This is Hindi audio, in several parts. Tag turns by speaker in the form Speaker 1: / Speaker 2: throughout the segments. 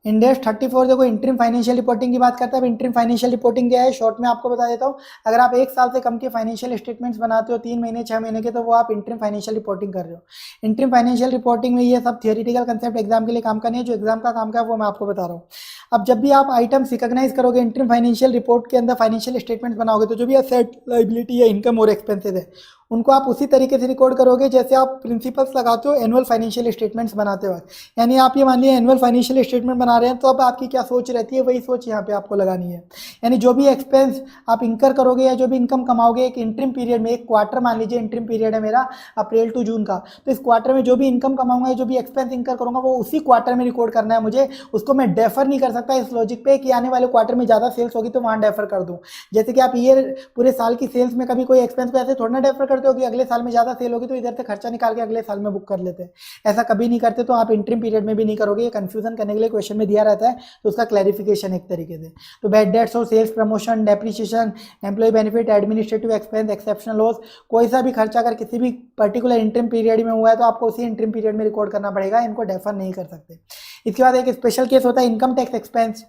Speaker 1: इंडेक्स 34 देखो इंटरिम फाइनेंशियल रिपोर्टिंग की बात करता है। अब इंटरिम फाइनेंशियल रिपोर्टिंग क्या है, शॉर्ट में आपको बता देता हूँ। अगर आप 1 साल से कम के फाइनेंशियल स्टेटमेंट्स बनाते हो, 3 महीने 6 महीने के, तो वो आप इंटरिम फाइनेंशियल रिपोर्टिंग कर रहे हो। इंटरिम फाइनेंशियल रिपोर्टिंग में ये सब थियोरिटिकल कंसेप्ट एग्जाम के लिए काम करनी है। जो एग्जाम का काम का है वो मैं आपको बता रहा हूँ। अब जब भी आप आइटम्स रिकॉग्नाइज करोगे इंटरिम फाइनेंशियल रिपोर्ट के अंदर फाइनेंशियल स्टेटमेंट्स बनाओगे, तो जो भी एसेट लायबिलिटी या इनकम और एक्सपेंसेस है उनको आप उसी तरीके से रिकॉर्ड करोगे जैसे आप प्रिंसिपल्स लगाते हो एनुअल फाइनेंशियल स्टेटमेंट्स बनाते वक्त। यानी आप ये मान लिया एनुअल फाइनेंशियल स्टेटमेंट बना रहे हैं, तो अब आपकी क्या सोच रहती है वही सोच यहाँ पे आपको लगानी है। यानी जो भी एक्सपेंस आप इंकर करोगे या जो भी इनकम कमाओगे एक इंटरिम पीरियड में, एक क्वार्टर मान लीजिए इंटरिम पीरियड है मेरा अप्रैल टू जून का, तो इस क्वार्टर में जो भी इनकम कमाऊंगा, जो भी एक्सपेंस इंकर करूंगा वो उसी क्वार्टर में रिकॉर्ड करना है मुझे। उसको मैं डेफर नहीं कर सकता इस लॉजिक पे कि आने वाले क्वार्टर में ज़्यादा सेल्स होगी तो वहाँ डेफर कर दूँ। जैसे कि आप ईयर पूरे साल की सेल्स में कभी कोई एक्सपेंस को ऐसे थोड़ा ना डेफर करते हो कि अगले साल में ज़्यादा सेल होगी तो इधर से खर्चा निकाल के अगले साल में बुक कर लेते हैं। ऐसा कभी नहीं करते, तो आप इंटरिम पीरियड में भी नहीं करोगे। ये कंफ्यूजन करने के लिए क्वेश्चन में दिया रहता है, तो उसका क्लैरिफिकेशन एक तरीके से। तो बैड डेट्स और sales promotion, depreciation, employ benefit, administrative expense, exceptional loss, कोई सा भी खर्चा अगर किसी भी पर्टिकुलर इंटरिम पीरियड में हुआ है तो आपको उसी इंटरिम पीरियड में रिकॉर्ड करना पड़ेगा, इनको डेफर नहीं कर सकते। इसके बाद एक स्पेशल केस होता है इनकम टैक्स एक्सपेंस।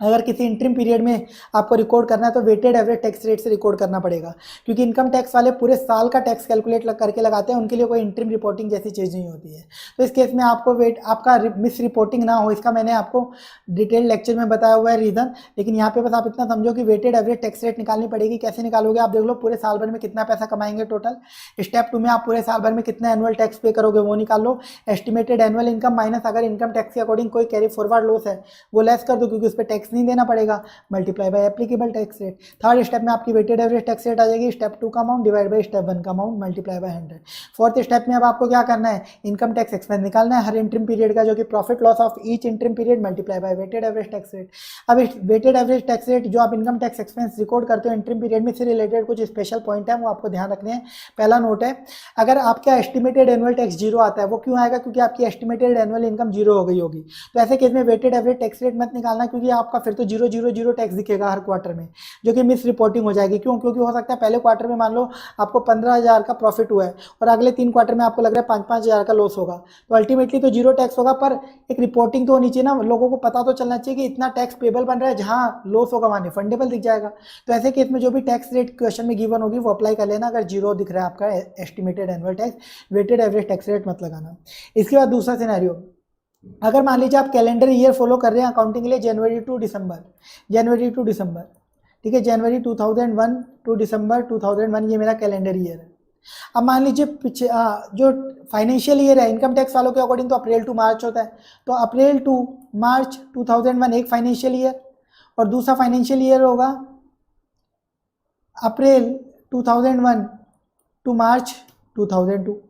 Speaker 1: अगर किसी इंटरिम पीरियड में आपको रिकॉर्ड करना है तो वेटेड एवरेज टैक्स रेट से रिकॉर्ड करना पड़ेगा, क्योंकि इनकम टैक्स वाले पूरे साल का टैक्स कैलकुलेट करके लगाते हैं, उनके लिए कोई इंटरिम रिपोर्टिंग जैसी चीज़ नहीं होती है। तो इस केस में आपको आपका मिस रिपोर्टिंग ना हो, इसका मैंने आपको डिटेल लेक्चर में बताया हुआ है रीज़न। लेकिन यहाँ पे बस आप इतना समझो कि वेटेड एवरेज टैक्स रेट निकालनी पड़ेगी। कैसे निकालोगे आप देख लो, पूरे साल भर में कितना पैसा कमाएंगे टोटल। स्टेप 2 में आप पूरे साल भर में कितना एनुअल टैक्स पे करोगे वो निकाल लो। एस्टिमेटेड एनुअल इनकम माइनस अगर इनकम टैक्स के अकॉर्डिंग कोई कैरी फॉरवर्ड लॉस है वो लेस कर दो, क्योंकि उस पर टैक्स नहीं देना पड़ेगा, multiply by applicable tax rate. Third step में आपकी वेटेड एवरेज टैक्स रेट आ जाएगी, स्टेप 2 का अमाउंट डिवाइड बाय स्टेप 1 का amount multiply by 100। Fourth step में अब आपको क्या करना है, इनकम टैक्स एक्सपेंस निकालना है हर इंटरिम पीरियड का, जो कि profit loss of each interim period multiply by weighted average tax rate. अब इस वेटेड एवरेज टैक्स रेट जो आप इनकम टैक्स एक्सपेंस रिकॉर्ड करते हो इंटरिम पीरियड में, से रिलेटेड कुछ स्पेशल पॉइंट है वो आपको ध्यान रखने हैं। पहला नोट है, अगर आपका एस्टिमेटेड एनुअल टैक्स जीरो आता है, वो क्यों आएगा, क्योंकि आपकी एस्टिमेटेड एनुअल इनकम जीरो हो गई होगी। तो ऐसे केस में वेटेड एवरेज टैक्स रेट मत निकालना, क्योंकि आपका फिर तो 000 टैक्स दिखेगा हर क्वार्टर में, जो कि मिस रिपोर्टिंग हो जाएगी। क्यों, क्योंकि हो सकता है पहले क्वार्टर में मान लो आपको 15,000 का प्रॉफिट हुआ है और अगले 3 क्वार्टर में आपको लग रहा है 5,000 का लॉस होगा, तो अल्टीमेटली तो जीरो टैक्स होगा। पर एक रिपोर्टिंग तो होनी चाहिए ना, लोगों को पता तो चलना चाहिए कि इतना टैक्स पेबल बन रहा है, जहां लॉस होगा वहां रिफंडेबल दिख जाएगा। तो ऐसे केस में जो भी टैक्स रेट क्वेश्चन में गिवन होगी वो अप्लाई कर लेना। अगर जीरो दिख रहा है आपका estimated annual tax, weighted average tax rate मत लगाना। इसके बाद दूसरा सिनेरियो, अगर मान लीजिए आप कैलेंडर ईयर फॉलो कर रहे हैं अकाउंटिंग के लिए, जनवरी टू दिसंबर, ठीक है, जनवरी 2001 टू दिसंबर 2001 ये मेरा कैलेंडर ईयर है। अब मान लीजिए पीछे जो फाइनेंशियल ईयर है इनकम टैक्स वालों के अकॉर्डिंग तो अप्रैल टू मार्च होता है, तो अप्रैल टू मार्च 2001 एक फाइनेंशियल ईयर, और दूसरा फाइनेंशियल ईयर होगा अप्रैल 2001 टू मार्च 2002।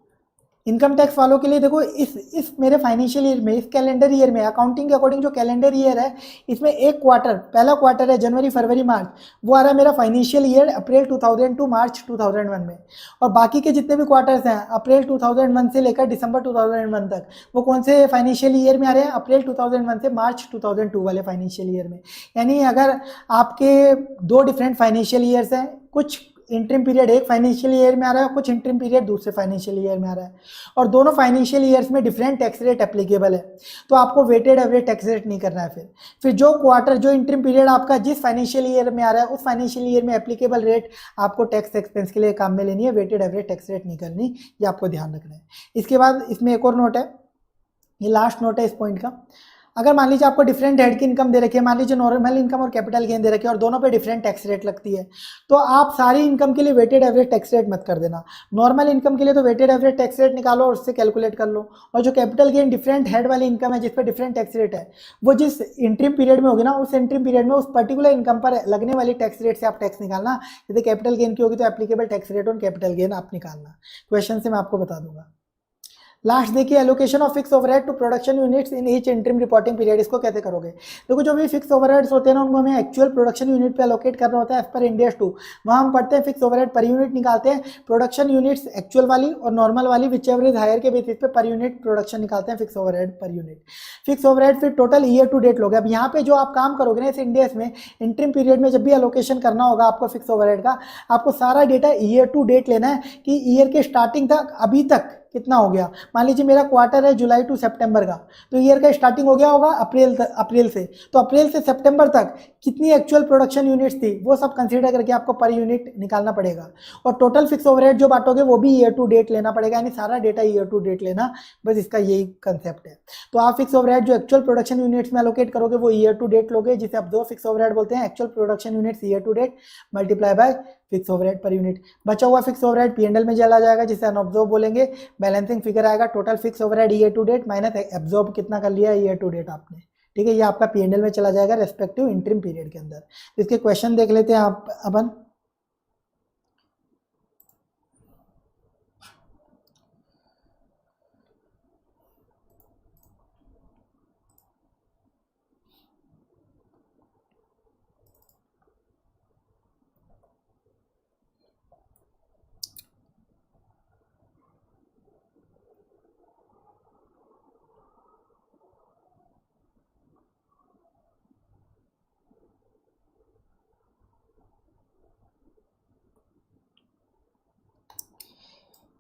Speaker 1: इनकम टैक्स वालों के लिए देखो, इस मेरे फाइनेंशियल ईयर में, इस कैलेंडर ईयर में अकाउंटिंग के अकॉर्डिंग जो कैलेंडर ईयर है इसमें एक क्वार्टर, पहला क्वार्टर है जनवरी फरवरी मार्च, वो आ रहा है मेरा फाइनेंशियल ईयर अप्रैल 2002 मार्च 2001 में। और बाकी के जितने भी क्वार्टर्स हैं अप्रैल 2001 से लेकर दिसंबर 2001 तक, वो कौन से फाइनेंशियल ईयर में आ रहे हैं, अप्रैल 2001 से मार्च 2002 वाले फाइनेंशियल ईयर में। यानी अगर आपके 2 डिफरेंट फाइनेंशियल ईयर्स हैं, कुछ इंटरिम पीरियड एक फाइनेंशियल ईयर में आ रहा है, कुछ इंटरिम पीरियड दूसरे फाइनेंशियल ईयर में आ रहा है, और दोनों फाइनेंशियल ईयर्स में डिफरेंट टैक्स रेट एप्लीकेबल है, तो आपको वेटेड एवरेज टैक्स रेट नहीं करना है। फिर जो क्वार्टर, जो इंटरिम पीरियड आपका जिस फाइनेंशियल ईयर में आ रहा है उस फाइनेंशियल ईयर में एप्लीकेबल रेट आपको टैक्स एक्सपेंस के लिए काम में लेनी है, वेटेड एवरेज टैक्स रेट नहीं करनी, ये आपको ध्यान रखना है। इसके बाद इसमें एक और नोट है, ये लास्ट नोट है इस पॉइंट का। अगर मान लीजिए आपको डिफरेंट हेड की इनकम दे रखी है, मान लीजिए नॉर्मल इनकम और कैपिटल गेन दे रखी है और दोनों पे डिफरेंट टैक्स रेट लगती है, तो आप सारी इनकम के लिए वेटेड एवरेज टैक्स रेट मत कर देना। नॉर्मल इनकम के लिए तो वेटेड एवरेज टैक्स रेट निकालो और उससे कैलकुलेट कर लो, और जो कैपिटल गेन डिफरेंट हेड वाली इनकम है जिस पर डिफरेंट टैक्स रेट है, वो जिस इंटरिम पीरियड में होगी ना, उस इंटरिम पीरियड में उस पर्टिकुलर इनकम पर लगने वाली टैक्स रेट से आप टैक्स निकालना। जैसे कैपिटल गेन की होगी तो applicable tax rate on capital gain आप निकालना, क्वेश्चन से मैं आपको बता दूंगा। लास्ट देखिए, allocation of fix overhead to production units in each interim reporting period, इसको कैसे करोगे। देखो, जो भी फिक्स ओवरहेड्स होते हैं ना उनको हमें एक्चुअल प्रोडक्शन यूनिट पे एलोकेट करना होता है एज पर इंड एस 2। वहाँ हम पढ़ते हैं फिक्स ओवरहेड पर यूनिट निकालते हैं, प्रोडक्शन यूनिट्स एक्चुअल वाली और नॉर्मल वाली विच एवर इज हायर के बेसिस पे पर यूनिट प्रोडक्शन निकालते हैं fix overhead per unit. Fix overhead फिर टोटल ईयर टू डेट लोगे। अब यहाँ पे जो आप काम करोगे ना इस इंड एस में, इंटरिम पीरियड में जब भी एलोकेशन करना होगा आपको फिक्स ओवरहेड का, आपको सारा डेटा ईयर टू डेट लेना है कि ईयर के स्टार्टिंग तक अभी तक कितना हो गया, मान लीजिए मेरा क्वार्टर है जुलाई टू सितंबर का, तो ईयर का स्टार्टिंग हो गया होगा अप्रैल से, तो अप्रैल से सितंबर तक कितनी एक्चुअल प्रोडक्शन यूनिट्स थी वो सब कंसीडर करके आपको पर यूनिट निकालना पड़ेगा। और टोटल फिक्स ओवरहेड जो बांटोगे वो भी ईयर टू डेट लेना पड़ेगा, यानी सारा डेटा ईयर टू डेट लेना, बस इसका यही कंसेप्ट है। तो आप फिक्स ओवरहेड जो एक्चुअल प्रोडक्शन यूनिट्स में एलोकेट करोगे वो ईयर टू डेट लोगे, जिसे आप दो फिक्स ओवरहेड बोलते हैं, actual production units year to date multiply by fix overhead per unit. बचा हुआ फिक्स ओवरहेड P&L में चला जाएगा, जिसे अनऑब्जॉर्ब बोलेंगे। बैलेंसिंग फिगर आएगा total fix overhead year to date minus absorb कितना कर लिया ईयर टू डेट आपने, ठीक है। ये आपका P&L में चला जाएगा रेस्पेक्टिव इंटरिम पीरियड के अंदर। इसके क्वेश्चन देख लेते हैं आप अपन।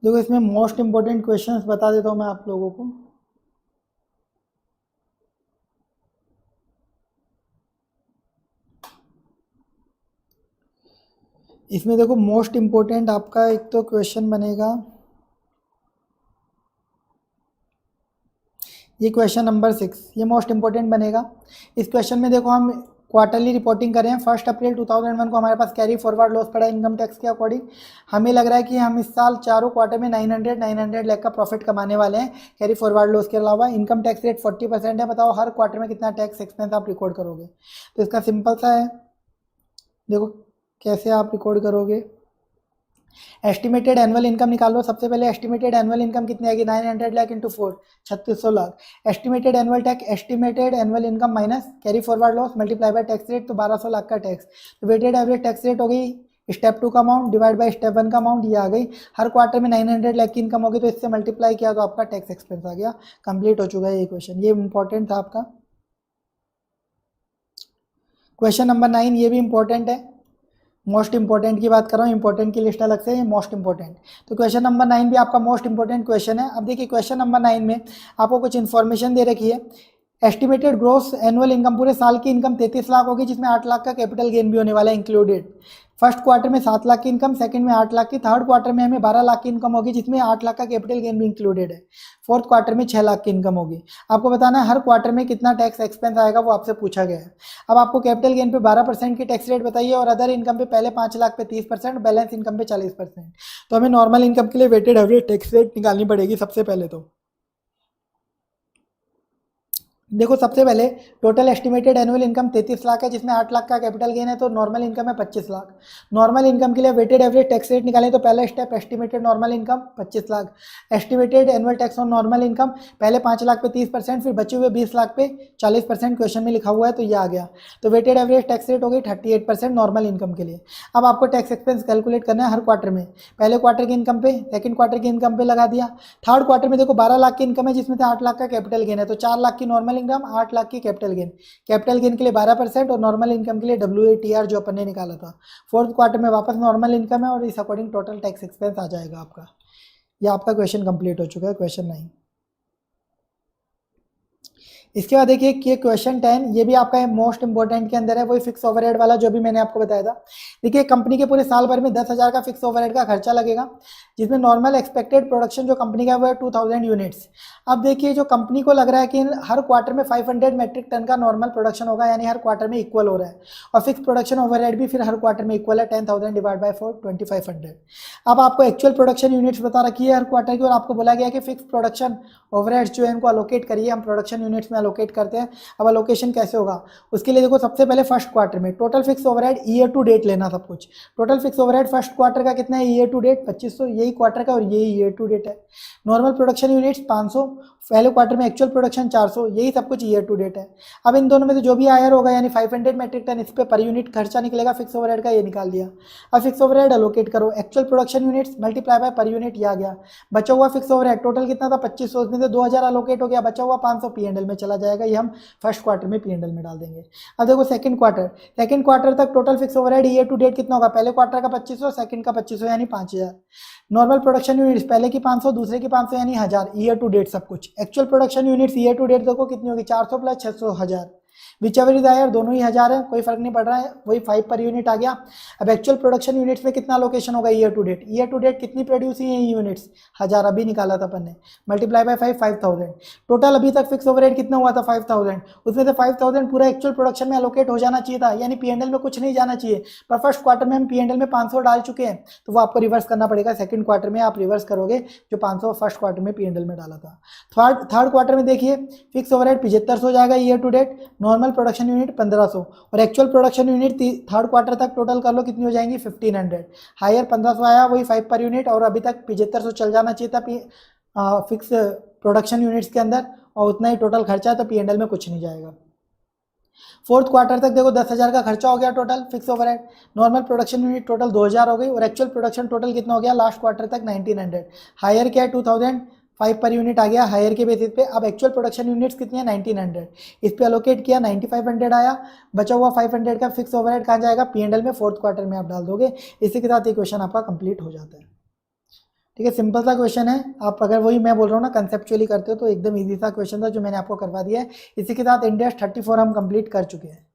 Speaker 1: देखो इसमें मोस्ट इंपॉर्टेंट क्वेश्चंस बता देता हूं मैं आप लोगों को। इसमें देखो मोस्ट इंपॉर्टेंट आपका एक तो क्वेश्चन बनेगा, ये क्वेश्चन नंबर 6, ये मोस्ट इंपॉर्टेंट बनेगा। इस क्वेश्चन में देखो हम क्वार्टरली रिपोर्टिंग करें, 1 अप्रैल 2001 को हमारे पास कैरी फॉरवर्ड लॉस पड़ा इनकम टैक्स के अकॉर्डिंग। हमें लग रहा है कि हम इस साल चारों क्वार्टर में 900 लाख का प्रॉफिट कमाने वाले हैं कैरी फॉरवर्ड लॉस के अलावा। इनकम टैक्स रेट 40% है। बताओ हर क्वार्टर में कितना टैक्स एक्सपेंस आप रिकॉर्ड करोगे। तो इसका सिंपल सा है, देखो कैसे आप रिकॉर्ड करोगे। एस्टिमेटेड एनुअल इनकम निकाल लो। सबसे पहले एस्टिमेटेड एनुअल इनकम कितनी आएगी, 900 lakh into 4, 3600 lakh. Estimated annual tax, estimated annual income minus carry forward loss multiply by tax rate, तो 1200 लाख का टैक्स। तो वेटेड एवरेज टैक्स रेट हो गई स्टेप 2 का अमाउंट डिवाइड बाय स्टेप 1 का अमाउंट, ये आ गई। हर क्वार्टर में 900 लाख की इनकम होगी तो इससे मल्टीप्लाई किया तो आपका टैक्स एक्सपेंस आ गया। कंप्लीट हो चुका है ये क्वेश्चन, ये इंपॉर्टेंट था आपका। क्वेश्चन नंबर 9 ये भी इंपॉर्टेंट है, मोस्ट इंपॉर्टेंट की बात कर रहा हूँ, इंपॉर्टेंट की लिस्ट अलग से है, मोस्ट इंपॉर्टेंट। तो क्वेश्चन नंबर 9 भी आपका मोस्ट इंपॉर्टेंट क्वेश्चन है। अब देखिए क्वेश्चन नंबर 9 में आपको कुछ इन्फॉर्मेशन दे रखी है। एस्टिमेटेड ग्रोस एनुअल इनकम, पूरे साल की इनकम 33 लाख होगी, जिसमें 8 लाख का कैपिटल गेन भी होने वाला है इंक्लूडेड। फर्स्ट क्वार्टर में 7 लाख की इनकम, सेकंड में 8 लाख की, थर्ड क्वार्टर में हमें 12 लाख की इनकम होगी, जिसमें 8 लाख का कैपिटल गेन भी इंक्लूडेड है। फोर्थ क्वार्टर में 6 लाख की इनकम होगी। आपको बताना है हर क्वार्टर में कितना टैक्स एक्सपेंस आएगा, वो आपसे पूछा गया है। अब आपको कैपिटल गेन पे 12% की टैक्स रेट बताइए और अदर इनकम पे पहले 5 लाख पे 30%, बैलेंस इनकम पे 40%। तो हमें नॉर्मल इनकम के लिए वेटेड एवरेज टैक्स रेट निकालनी पड़ेगी सबसे पहले। तो देखो सबसे पहले total estimated annual income 33 lakh है, जिसमें 8 लाख का कैपिटल गेन है, तो नॉर्मल इनकम है 25 लाख। नॉर्मल इनकम के लिए वेटेड एवरेज टैक्स रेट निकालें तो पहला step estimated normal income 25 lakh, estimated annual tax on normal income, पहले 5 लाख पे 30%, फिर बचे हुए 20 लाख पे 40%, क्वेश्चन में लिखा हुआ है तो ये आ गया। तो वेटेड एवरेज टैक्स रेट हो गई 38% नॉर्मल इनकम के लिए। अब आपको टैक्स एक्सपेंस कैलकुलेट करना है हर क्वार्टर में, पहले क्वार्टर की इनकम पे, सेकंड क्वार्टर की इनकम पे लगा दिया। थर्ड क्वार्टर में देखो 12 लाख की इनकम है, जिसमें से 8 लाख का कैपिटल गेन है, तो 4 लाख की नॉर्मल इनकम, 8 लाख की कैपिटल गेन। कैपिटल गेन के लिए 12% और नॉर्मल इनकम के लिए WATR जो अपन ने निकाला था। फोर्थ क्वार्टर में वापस नॉर्मल इनकम है और इस अकॉर्डिंग टोटल टैक्स एक्सपेंस आ जाएगा आपका। ये आपका क्वेश्चन कंप्लीट हो चुका है, क्वेश्चन 9। इसके बाद देखिए कि क्वेश्चन 10, ये भी आपका मोस्ट इंपॉर्टेंट के अंदर है, वही फिक्स ओवरहेड वाला जो भी मैंने आपको बताया था। देखिए कंपनी के पूरे साल भर में 10,000 का फिक्स ओवरहेड का खर्चा लगेगा, जिसमें नॉर्मल एक्सपेक्टेड प्रोडक्शन जो कंपनी का है वो है 2000 यूनिट्स। अब देखिए जो कंपनी को लग रहा है कि हर क्वार्टर में 500 मेट्रिक टन का नॉर्मल प्रोडक्शन होगा, यानी हर क्वार्टर में इक्वल हो रहा है, और फिक्स प्रोडक्शन ओवरहेड भी फिर हर क्वार्टर में इक्वल है, 10,000 डिवाइड बाय 4 2500। अब आपको एक्चुअल प्रोडक्शन यूनिट्स बता रखी है हर क्वार्टर की, और आपको बोला गया कि फिक्स प्रोडक्शन ओवरहेड्स जो है इनको अलोकेट करिए। हम प्रोडक्शन यूनिट्स में अलोकेट करते हैं। अब अलोकेशन कैसे होगा उसके लिए देखो सबसे पहले फर्स्ट क्वार्टर में total fix overhead year to date लेना सब कुछ। Total fix overhead first quarter का कितना है ईयर टू डेट 2500, यही क्वार्टर का और यही ईयर टू डेट है। नॉर्मल प्रोडक्शन यूनिट्स 500, पहले क्वार्टर में एक्चुअल प्रोडक्शन 400, यही सब कुछ ईयर टू डेट है। अब इन दोनों में से जो भी आयर होगा यानी 500 मेट्रिक टन, इस पे पर यूनिट खर्चा निकलेगा फिक्स ओवरहेड का, ये निकाल दिया। अब फिक्स ओवरहेड अलोकेट करो, actual production units multiply by per unit, ये आ गया। बचा हुआ फिक्स ओवरहेड टोटल कितना था 2500, उसमें से 2000 अलोकेट हो गया, बचा हुआ 500 P&L में चला जाएगा, ये हम फर्स्ट क्वार्टर में P&L में डाल देंगे। अब देखो सेकंड क्वार्टर तक total fix overhead year to date कितना होगा, पहले क्वार्टर का 2500, सेकंड का 2500 यानी 5000। नॉर्मल प्रोडक्शन यूनिट्स पहले की 500, दूसरे की 500 यानी 1000, ईयर टू डेट सब कुछ। Actual production units year to date देखो कितनी होगी, 400 plus 600, 1000। Whichever is higher, दोनों ही 1000 है, कोई फर्क नहीं पड़ रहा है, वही 5 पर यूनिट आ गया। अब एक्चुअल प्रोडक्शन यूनिट्स में कितना लोकेशन होगा year to date, year to date कितनी प्रोड्यूस हुई है यूनिट्स, 1000 अभी निकाला था अपन ने, मल्टीप्लाई बाय 5, 5000। टोटल अभी तक फिक्स ओवरहेड कितना हुआ था 5000, उसमें से 5000 पूरा एक्चुअल प्रोडक्शन में एलोकेट हो जाना चाहिए था, यानी पीएनएल में कुछ नहीं जाना चाहिए। पर फर्स्ट क्वार्टर में हम पीएनएल में 500 डाल चुके हैं, तो वो आपको रिवर्स करना पड़ेगा, सेकंड क्वार्टर में आप रिवर्स करोगे जो 500 फर्स्ट क्वार्टर में पीएनएल में डाला था। थर्ड क्वार्टर में देखिए फिक्स ओवरहेड 7500 हो जाएगा year to date, normal production unit 1500, और actual production unit third quarter तक टोटल कर लो कितनी हो जाएंगी 1500। हायर 1500 आया, वही 5 पर यूनिट, और अभी तक 7500 चल जाना चाहिए था फिक्स प्रोडक्शन यूनिट्स के अंदर, और उतना ही टोटल खर्चा है, तो पीएनएल में कुछ नहीं जाएगा। फोर्थ क्वार्टर तक देखो 10,000 का खर्चा हो गया total fix overhead, normal production unit total 2000 हो गई, और एक्चुअल प्रोडक्शन टोटल कितना हो गया लास्ट क्वार्टर तक 1900। हायर क्या है 2000, 5 पर यूनिट आ गया हायर के बेसिस पे। अब एक्चुअल प्रोडक्शन यूनिट्स कितनी है 1900, इस पे अलोकेट किया 9500 आया, बचा हुआ 500 का फिक्स ओवरहेड कहाँ जाएगा, पीएनएल में फोर्थ क्वार्टर में आप डाल दोगे। इसी के साथ ये क्वेश्चन आपका कंप्लीट हो जाता है। ठीक है, सिंपल सा क्वेश्चन है, आप अगर वही मैं बोल रहा हूँ ना कंसेप्चुअली करते हो तो एकदम इजी सा क्वेश्चन था जो मैंने आपको करवा दिया है। इसी के साथ इंडेक्स 34 हम कंप्लीट कर चुके हैं।